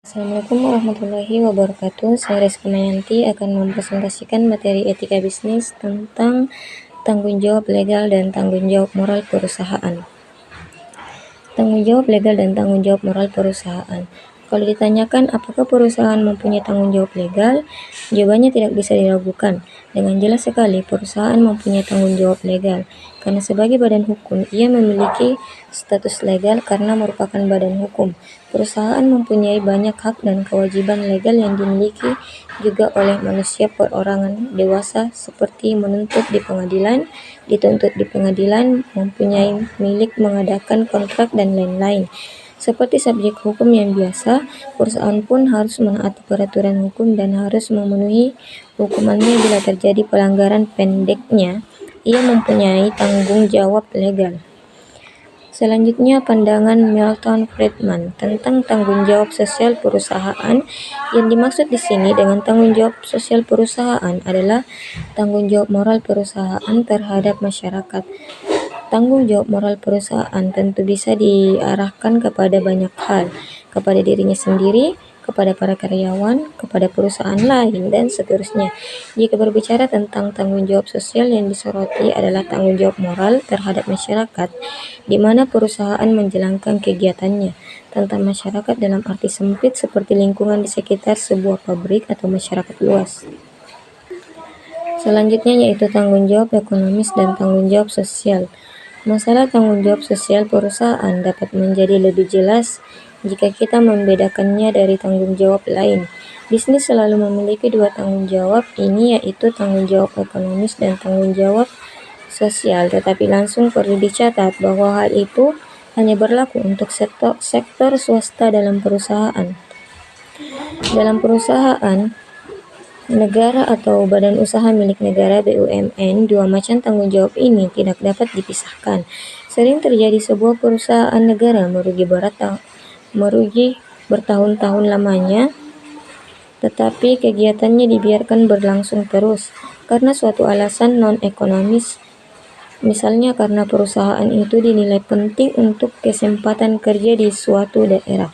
Assalamualaikum warahmatullahi wabarakatuh. Saya Rizky Mayanti akan mempresentasikan materi etika bisnis tentang tanggung jawab legal dan tanggung jawab moral perusahaan. Tanggung jawab legal dan tanggung jawab moral perusahaan. Kalau ditanyakan apakah perusahaan mempunyai tanggung jawab legal, jawabannya tidak bisa diragukan. Dengan jelas sekali perusahaan mempunyai tanggung jawab legal, karena sebagai badan hukum ia memiliki status legal karena merupakan badan hukum. Perusahaan mempunyai banyak hak dan kewajiban legal yang dimiliki juga oleh manusia perorangan dewasa, seperti menuntut di pengadilan, dituntut di pengadilan, mempunyai milik, mengadakan kontrak, dan lain-lain. Seperti subjek hukum yang biasa, perusahaan pun harus menaati peraturan hukum dan harus memenuhi hukumannya bila terjadi pelanggaran. Pendeknya, ia mempunyai tanggung jawab legal. Selanjutnya, pandangan Milton Friedman tentang tanggung jawab sosial perusahaan. Yang dimaksud di sini dengan tanggung jawab sosial perusahaan adalah tanggung jawab moral perusahaan terhadap masyarakat. Tanggung jawab moral perusahaan tentu bisa diarahkan kepada banyak hal, kepada dirinya sendiri, kepada para karyawan, kepada perusahaan lain, dan seterusnya. Jika berbicara tentang tanggung jawab sosial, yang disoroti adalah tanggung jawab moral terhadap masyarakat, di mana perusahaan menjalankan kegiatannya tentang masyarakat dalam arti sempit seperti lingkungan di sekitar sebuah pabrik atau masyarakat luas. Selanjutnya yaitu tanggung jawab ekonomis dan tanggung jawab sosial. Masalah tanggung jawab sosial perusahaan dapat menjadi lebih jelas jika kita membedakannya dari tanggung jawab lain. Bisnis selalu memiliki dua tanggung jawab ini, yaitu tanggung jawab ekonomis dan tanggung jawab sosial, tetapi langsung perlu dicatat bahwa hal itu hanya berlaku untuk sektor swasta dalam perusahaan. Dalam perusahaan negara atau badan usaha milik negara BUMN, dua macam tanggung jawab ini tidak dapat dipisahkan. Sering terjadi sebuah perusahaan negara merugi bertahun-tahun lamanya, tetapi kegiatannya dibiarkan berlangsung terus karena suatu alasan non-ekonomis, misalnya karena perusahaan itu dinilai penting untuk kesempatan kerja di suatu daerah.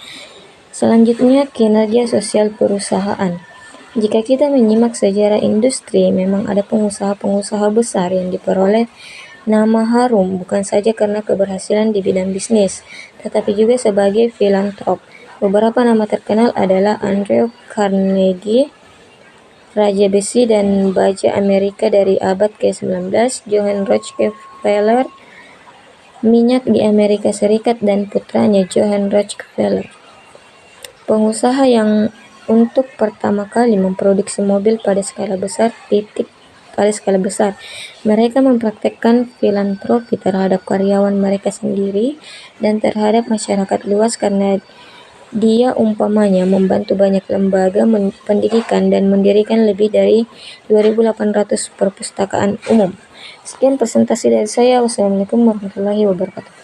Selanjutnya, kinerja sosial perusahaan. Jika kita menyimak sejarah industri, memang ada pengusaha-pengusaha besar yang diperoleh nama harum bukan saja karena keberhasilan di bidang bisnis, tetapi juga sebagai filantrop. Beberapa nama terkenal adalah Andrew Carnegie, Raja Besi dan Baja Amerika dari abad ke-19, Johann Rockefeller, minyak di Amerika Serikat, dan putranya Johann Rockefeller. Pengusaha yang untuk pertama kali memproduksi mobil pada skala besar. Mereka mempraktekkan filantropi terhadap karyawan mereka sendiri dan terhadap masyarakat luas karena dia umpamanya membantu banyak lembaga pendidikan dan mendirikan lebih dari 2.800 perpustakaan umum. Sekian presentasi dari saya. Wassalamualaikum warahmatullahi wabarakatuh.